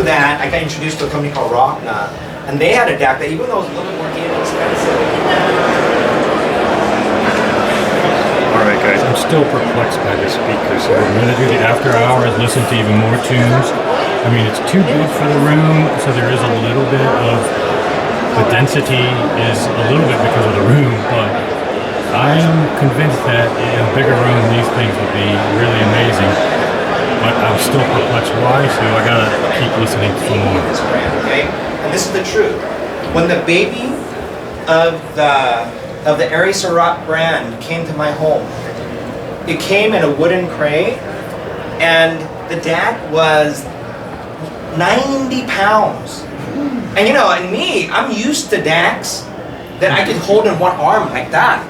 through that, I got introduced to a company called Rockna, and they had a DAC that, even though it was a little bit more inexpensive. All right, guys, I'm still perplexed by the speaker, so we're going to do the after hours, listen to even more tunes. I mean, it's too big for the room, so there is a little bit of, the density is a little bit because of the room, but I am convinced that in a bigger room, these things would be really amazing. But I'm still perplexed why, so I gotta keep listening for more. Okay, and this is the truth. When the baby of the Aries Cerat brand came to my home, it came in a wooden crate, and the DAC was 90 pounds. And you know, and me, I'm used to DACs that I could hold in one arm like that.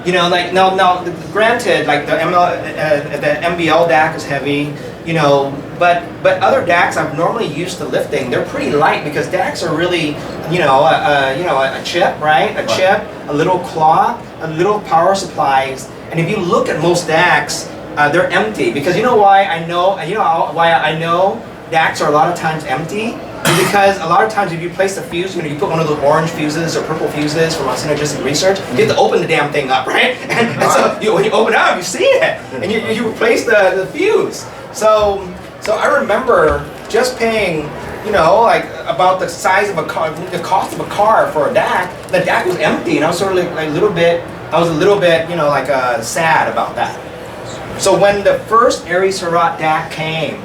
You know, like, now, granted, like the MBL DAC is heavy, you know, but other DACs I'm normally used to lifting, they're pretty light because DACs are really, you know, a chip, right? A chip, a little clock, a little power supplies. And if you look at most DACs, they're empty, because you know why I know, why I know DACs are a lot of times empty? Because a lot of times if you place the fuse, you know, you put one of those orange fuses or purple fuses from synergistic research, you have to open the damn thing up, right? And so when you open it up, you see it, and you replace the fuse. So I remember just paying, you know, like about the size of a car, the cost of a car for a DAC. The DAC was empty, and I was sort of like a little bit, you know, like sad about that. So when the first Aries Cerat DAC came,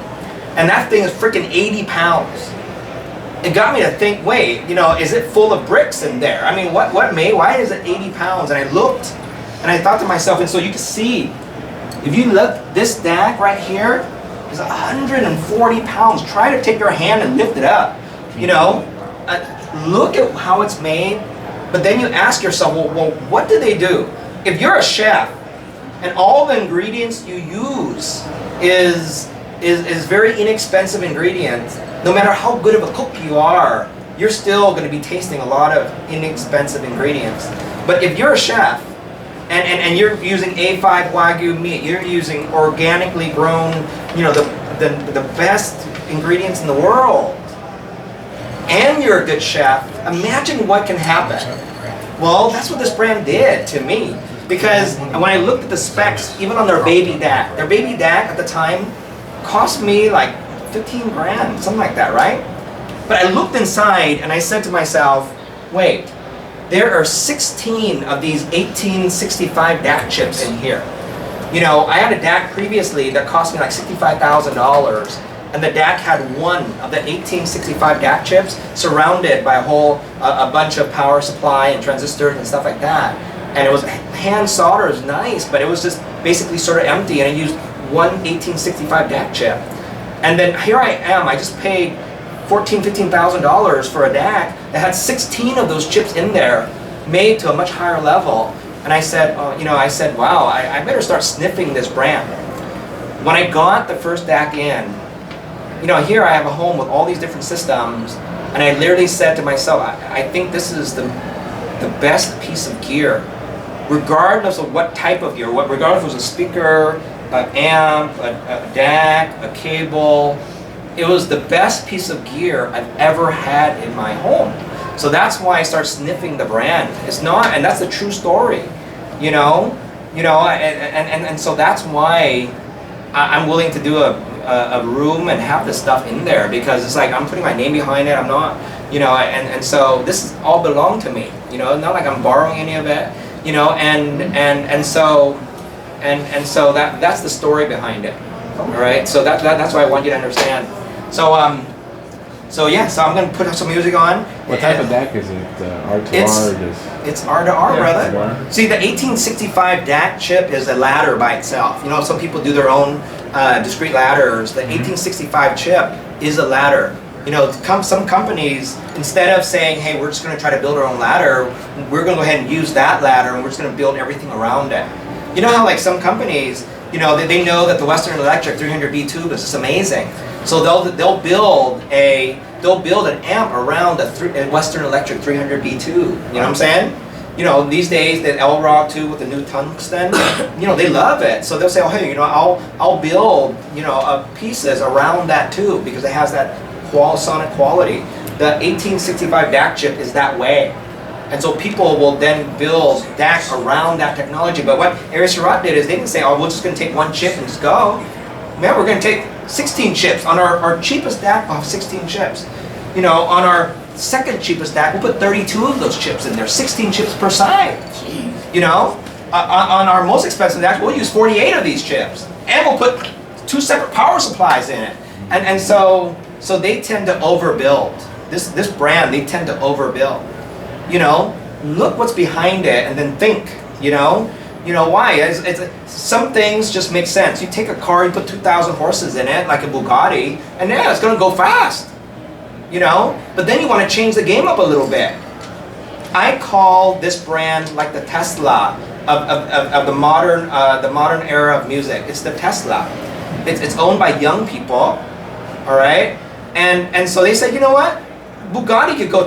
and that thing is freaking 80 pounds, it got me to think, wait, you know, is it full of bricks in there? I mean, why is it 80 pounds? And I looked, and I thought to myself, and so you can see, if you look, this DAC right here is 140 pounds. Try to take your hand and lift it up, you know? Look at how it's made, but then you ask yourself, well, what do they do? If you're a chef, and all the ingredients you use is very inexpensive ingredients, no matter how good of a cook you are, you're still going to be tasting a lot of inexpensive ingredients. But if you're a chef, and you're using A5 Wagyu meat, you're using organically grown, you know, the best ingredients in the world, and you're a good chef, imagine what can happen. Well, that's what this brand did to me. Because when I looked at the specs, even on their baby DAC at the time cost me like 15 grand, something like that, right? But I looked inside and I said to myself, wait, there are 16 of these 1865 DAC chips in here. You know, I had a DAC previously that cost me like $65,000, and the DAC had one of the 1865 DAC chips surrounded by a bunch of power supply and transistors and stuff like that. And it was hand solder, it was nice, but it was just basically sort of empty, and I used one 1865 DAC chip. And then here I am, I just paid $14,000-$15,000 for a DAC that had 16 of those chips in there, made to a much higher level. And I said, wow, I better start sniffing this brand. When I got the first DAC in, you know, here I have a home with all these different systems, and I literally said to myself, I think this is the best piece of gear, regardless of what type of gear, regardless if it was a speaker, an amp, a DAC, a cable. It was the best piece of gear I've ever had in my home. So that's why I started sniffing the brand. It's not, and that's the true story, you know, and so that's why I'm willing to do a room and have this stuff in there, because it's like I'm putting my name behind it. I'm not, you know, and so this all belonged to me, you know, not like I'm borrowing any of it, you know, and so that's the story behind it. All right, so that's what I want you to understand. So yeah, so I'm gonna put some music on. What type of DAC is it? R to R? It's R to R, brother. See, the 1865 DAC chip is a ladder by itself. You know, some people do their own discrete ladders. The 1865 chip is a ladder. You know, some companies, instead of saying, hey, we're just going to try to build our own ladder, we're going to go ahead and use that ladder, and we're just going to build everything around it. You know how like some companies, you know, they know that the Western Electric 300B tube is just amazing, so they'll build an amp around a Western Electric 300B tube. You know what I'm saying? You know, these days the L-Rock tube with the new tungsten, you know, they love it. So they'll say, oh, hey, you know, I'll build, you know, pieces around that tube because it has that sonic quality. The 1865 DAC chip is that way. And so people will then build DAC around that technology. But what Aries Cerat did is they didn't say, oh, we're just going to take one chip and just go. Man, we're going to take 16 chips. On our cheapest DAC, we'll have 16 chips. You know, on our second cheapest DAC, we'll put 32 of those chips in there, 16 chips per side. You know, on our most expensive DAC, we'll use 48 of these chips. And we'll put 2 separate power supplies in it. And so they tend to overbuild. This brand, they tend to overbuild. You know, look what's behind it and then think, you know why? It's some things just make sense. You take a car, you put 2,000 horses in it, like a Bugatti, and yeah, it's gonna go fast, you know? But then you wanna change the game up a little bit. I call this brand like the Tesla of the modern era of music. It's the Tesla. It's owned by young people, all right? And so they said, you know what? Bugatti could go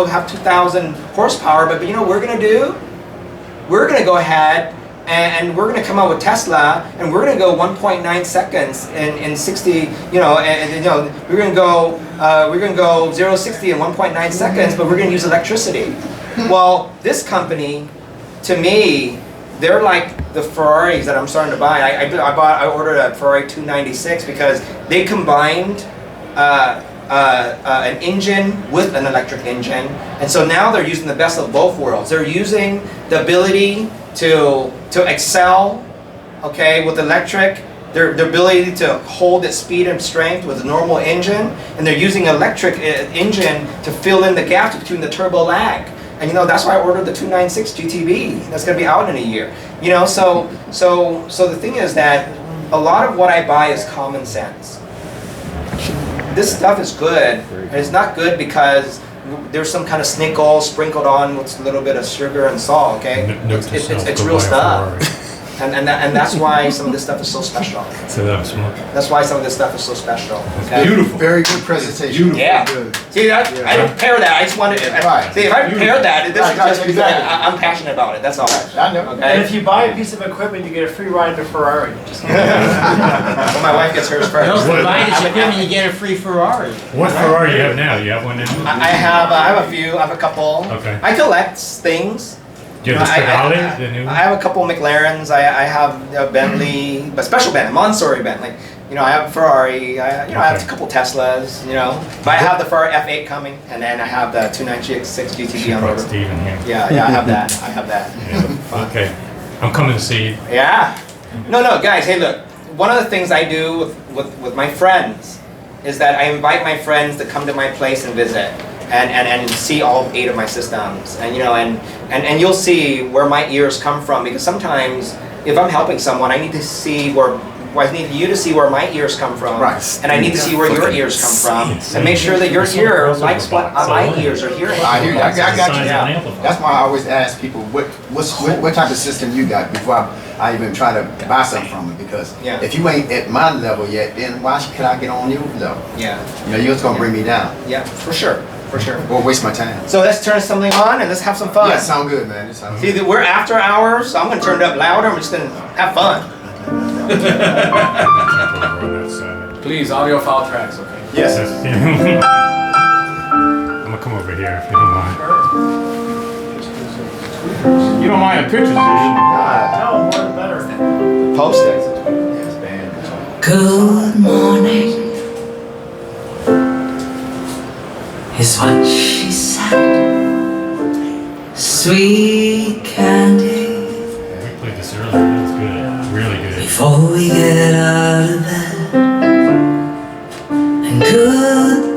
have 2,000 horsepower, but you know what we're gonna do? We're gonna go ahead and we're gonna come out with Tesla, and we're gonna go 1.9 seconds in 60. We're gonna go 0 to 60 in 1.9 seconds, but we're gonna use electricity. Well, this company, to me, they're like the Ferraris that I'm starting to buy. I ordered a Ferrari 296 because they combined an engine with an electric engine, and so now they're using the best of both worlds. They're using the ability to excel, okay, with electric, their ability to hold its speed and strength with a normal engine, and they're using electric engine to fill in the gaps between the turbo lag. And you know, that's why I ordered the 296 GTB. That's going to be out in a year. You know, so the thing is that a lot of what I buy is common sense. This stuff is good, and it's not good because there's some kind of snake oil sprinkled on with a little bit of sugar and salt, okay? It's real stuff. And that's why some of this stuff is so special. So that was smart. That's why some of this stuff is so special. Okay? Beautiful. Very good presentation. Beautiful. Yeah. Good. See, I didn't prepare that. I just wanted to. Right. See, if I prepared that, this is just because exactly. I'm passionate about it. That's all. I know. Okay? And if you buy a piece of equipment, you get a free ride to Ferrari. Just kidding. Well, my wife gets hers first. No, if you buy this equipment, you get a free Ferrari. What Ferrari do you have now? You have one now? I have a few. I have a couple. Okay. I collect things. Do you have the Stradale, the new I one? have a couple McLarens. I have a Bentley, but special Bentley, Montsori Bentley. You know, I have a Ferrari. I have a couple Teslas. You know, but I have the Ferrari F8 coming, and then I have the 296 GTB She on brought order. Steven here. Yeah, I have that. I have that. Yeah. Okay. I'm coming to see you. Yeah. No, guys. Hey, look. One of the things I do with my friends is that I invite my friends to come to my place and visit. And see all 8 of my systems, and you know, and you'll see where my ears come from, because sometimes if I'm helping someone, I need to see I need you to see where my ears come from, Right. and I need to see where your ears come from, and make sure that your ear likes what my ears are hearing. I hear you. I got you. Yeah. That's why I always ask people what type of system you got before I even try to buy something from you, because Yeah. if you ain't at my level yet, then why could I get on your level? Yeah, You know, you're just gonna bring me down yeah, for sure. or waste my time. So let's turn something on and let's have some fun. Yeah, sound good, man. It sounds See, good. we're after hours, so I'm gonna turn it up louder. I'm just gonna have fun. Over on that side. Please, audiophile tracks, okay? Yes. I'm gonna come over here if you don't mind. You don't mind the pictures, do you? Nah, No, more the better. Post it. yes, man. Good morning is what she said. Sweet candy We played this earlier. That was good. Really good. before we get out of bed. And good